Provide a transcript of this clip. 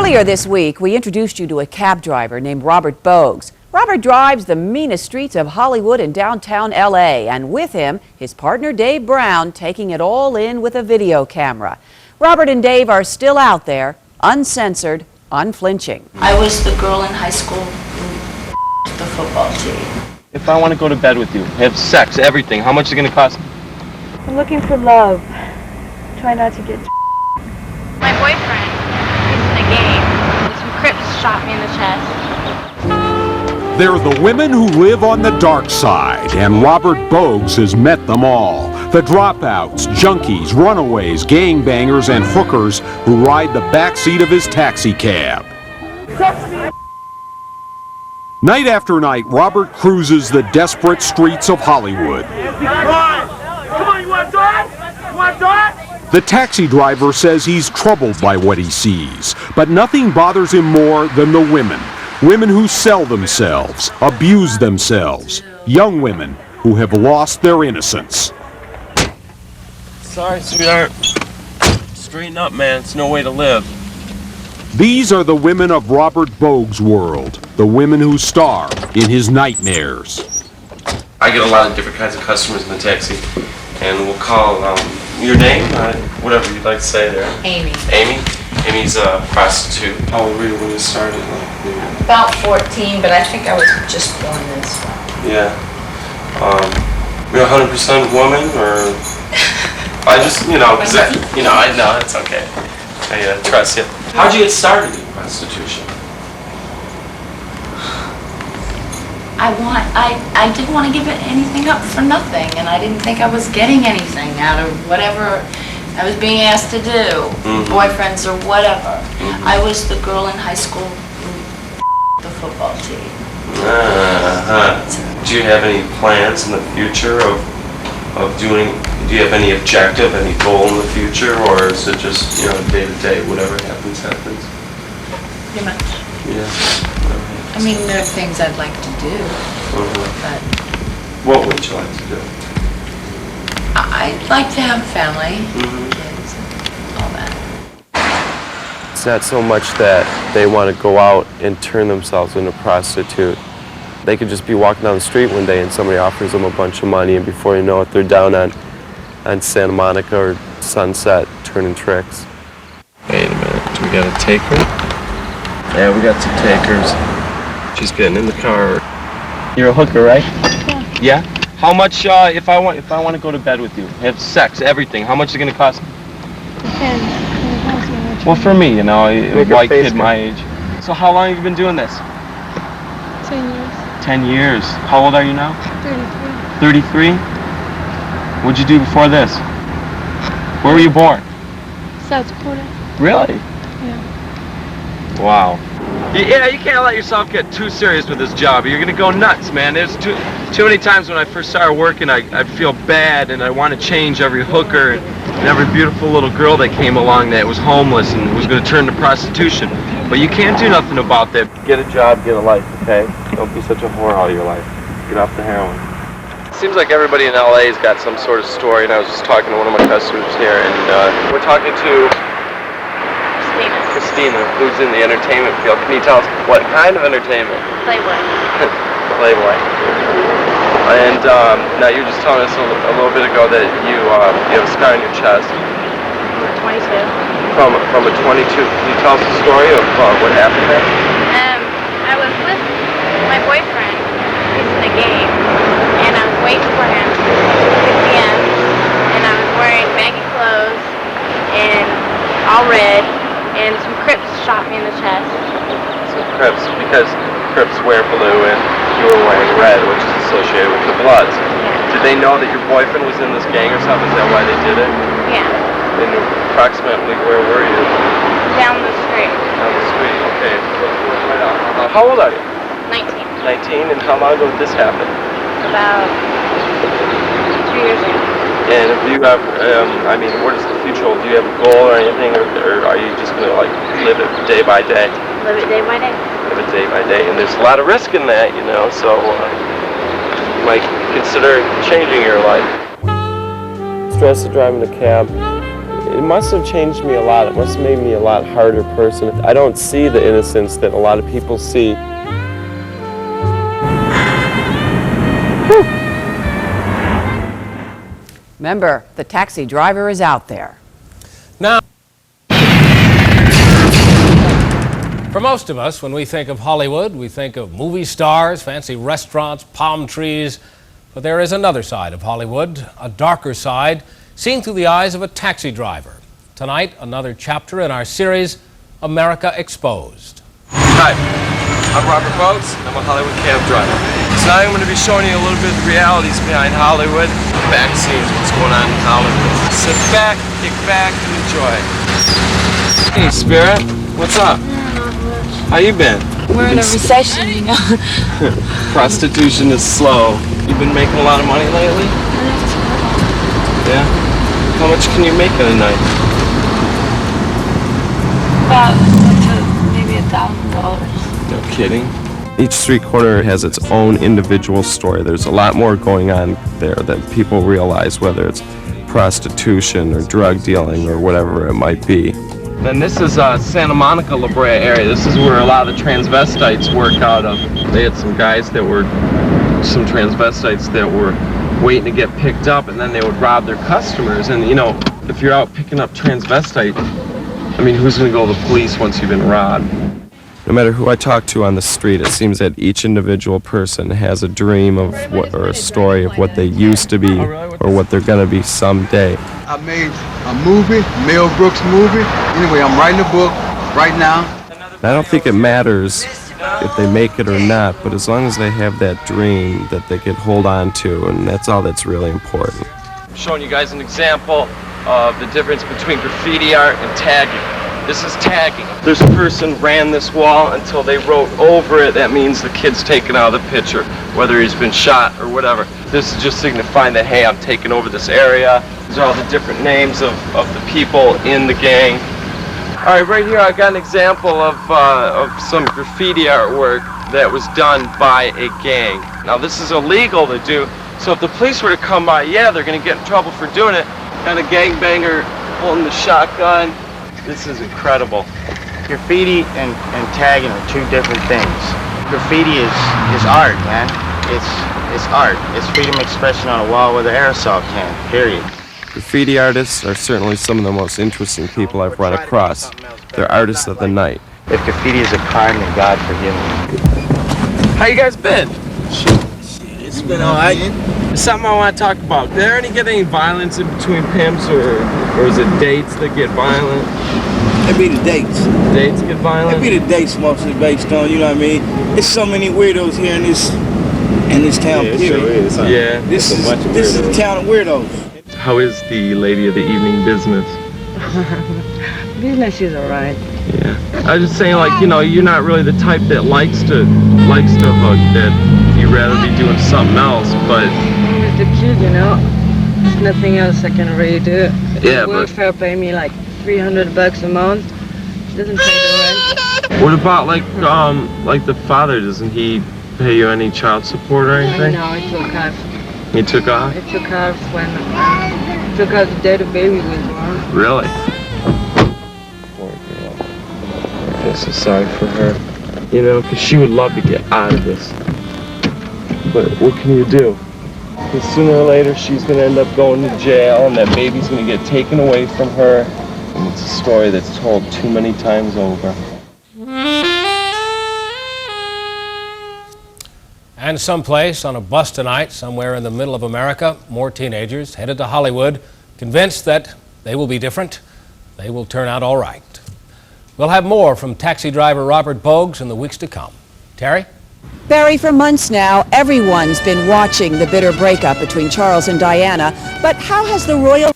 Earlier this week, we introduced you to a cab driver named Robert Bogues. Robert drives the meanest streets of Hollywood and downtown L.A., and with him, his partner Dave Brown, taking it all in with a video camera. Robert and Dave are still out there, uncensored, unflinching. I was the girl in high school who the football team. If I want to go to bed with you, have sex, everything, how much is it going to cost? I'm looking for love. Try not to get my boyfriend, he's in a game. Some Crips shot me in the chest. They're the women who live on the dark side, and Robert Bogues has met them all. The dropouts, junkies, runaways, gangbangers, and hookers who ride the backseat of his taxicab. Night after night, Robert cruises the desperate streets of Hollywood. Come on, you want to die? You want to die? The taxi driver says he's troubled by what he sees, but nothing bothers him more than the women. Women who sell themselves, abuse themselves. Young women who have lost their innocence. Sorry, sweetheart. Straighten up, man. It's no way to live. These are the women of Robert Bogues' world, the women who star in his nightmares. I get a lot of different kinds of customers in the taxi, and we'll call your name, whatever you'd like to say there. Amy. Amy? Amy's a prostitute. How old were you when you started? About 14, but I think I was just born this one. Yeah. You're 100% woman, or I just, I know it's okay. I trust you. How'd you get started in prostitution? I didn't want to give anything up for nothing, and I didn't think I was getting anything out of whatever I was being asked to do, boyfriends or whatever. I was the girl in high school who the football team. Do you have any plans in the future of doing, do you have any objective, any goal in the future, or is it just, day to day, whatever happens, happens? Pretty much. Yeah. I mean, there are things I'd like to do, but... What would you like to do? I'd like to have a family, kids, and all that. It's not so much that they want to go out and turn themselves into a prostitute. They could just be walking down the street one day and somebody offers them a bunch of money, and before you know it, they're down on Santa Monica or Sunset turning tricks. Wait a minute, do we got a taker? Yeah, we got some takers. She's getting in the car. You're a hooker, right? Yeah. Yeah? How much, if I want to go to bed with you, have sex, everything, how much is it going to cost? Depends. Well, for me, a white kid my age. So how long have you been doing this? 10 years. 10 years. How old are you now? 33. 33? What'd you do before this? Where were you born? South Dakota. Really? Yeah. Wow. Yeah, you can't let yourself get too serious with this job. You're gonna go nuts, man. There's too many times when I first started working, I'd feel bad and I want to change every hooker and every beautiful little girl that came along that was homeless and was gonna turn to prostitution. But you can't do nothing about that. Get a job, get a life, okay? Don't be such a whore all your life. Get off the heroin. Seems like everybody in LA's got some sort of story, and I was just talking to one of my customers here, and we're talking to Christina, who's in the entertainment field. Can you tell us what kind of entertainment? Playboy. Playboy. And now you were just telling us a little bit ago that you have a scar on your chest. 22. From a 22. Can you tell us the story of what happened there? I was with my boyfriend. He's in a game, and I was waiting for him at 6 p.m. and I was wearing baggy clothes and all red. And some Crips shot me in the chest. Some Crips, because Crips wear blue and you were wearing red, which is associated with the Bloods. Yeah. Did they know that your boyfriend was in this gang or something? Is that why they did it? Yeah. And approximately where were you? Down the street. Down the street, okay. How old are you? 19. 19, and how long ago did this happen? About 2 years ago. And if you have, where does the future hold? Do you have a goal or anything, or are you just going to, live it day by day? Live it day by day. Live it day by day. And there's a lot of risk in that, so you might consider changing your life. Stress of driving a cab It must have changed me a lot. It must have made me a lot harder person. I don't see the innocence that a lot of people see. Remember, the taxi driver is out there. Now, for most of us, when we think of Hollywood, we think of movie stars, fancy restaurants, palm trees. But there is another side of Hollywood, a darker side, seen through the eyes of a taxi driver. Tonight, another chapter in our series, America Exposed. Hi, I'm Robert Bogues. I'm a Hollywood cab driver. Tonight I'm going to be showing you a little bit of the realities behind Hollywood, back scenes, what's going on in Hollywood. Sit back, kick back, and enjoy. Hey, Spirit, what's up? How you been? We're in a recession, you know. Prostitution is slow. You've been making a lot of money lately? Yeah? How much can you make in a night? About maybe $1,000. No kidding. Each street corner has its own individual story. There's a lot more going on there than people realize, whether it's prostitution or drug dealing or whatever it might be. Then this is Santa Monica, La Brea area. This is where a lot of the transvestites work out of. They had some guys that were, some transvestites that were waiting to get picked up, and then they would rob their customers. And you know, if you're out picking up transvestite, I mean, who's going to go to the police once you've been robbed? No matter who I talk to on the street, it seems that each individual person has a dream of what, or a story of what they used to be or what they're going to be someday. I made a movie, Mel Brooks movie. Anyway, I'm writing a book right now. And I don't think it matters if they make it or not, but as long as they have that dream that they could hold on to, and that's all that's really important. I'm showing you guys an example of the difference between graffiti art and tagging. This is tagging. There's a person ran this wall until they wrote over it. That means the kid's taken out of the picture, whether he's been shot or whatever. This is just signifying that, hey, I'm taking over this area. These are all the different names of the people in the gang. All right, right here I got an example of some graffiti artwork that was done by a gang. Now this is illegal to do, so if the police were to come by, yeah, they're gonna get in trouble for doing it. Got a gangbanger holding the shotgun. This is incredible. Graffiti and tagging are two different things. Graffiti is art, man. It's art. It's freedom of expression on a wall with an aerosol can, period. Graffiti artists are certainly some of the most interesting people I've run across. They're artists of the night. If graffiti is a crime, then God forgive me. How you guys been? It's been all right. There's something I want to talk about. Did there get any violence in between pimps, or is it dates that get violent? It be the dates. Dates get violent? It be the dates mostly based on, you know what I mean? There's so many weirdos here in this town, period. Sure is. Yeah. This is the town of weirdos. How is the lady of the evening business? Business is alright. Yeah. I was just saying, like, you know, you're not really the type that likes to hook, that you'd rather be doing something else, but... With the kid, you know, there's nothing else I can really do. Yeah, but... Welfare pay me like $300 a month. Doesn't pay the rent. What about, like the father? Doesn't he pay you any child support or anything? No, he took off. He took off? He took off when... took off the day the baby was born. Really? Poor girl. I feel so sorry for her. You know, because she would love to get out of this. But what can you do? Because sooner or later she's going to end up going to jail, and that baby's going to get taken away from her. And it's a story that's told too many times over. And someplace on a bus tonight, somewhere in the middle of America, more teenagers headed to Hollywood, convinced that they will be different, they will turn out all right. We'll have more from taxi driver Robert Bogues in the weeks to come. Terry? Barry, for months now, everyone's been watching the bitter breakup between Charles and Diana, but how has the royal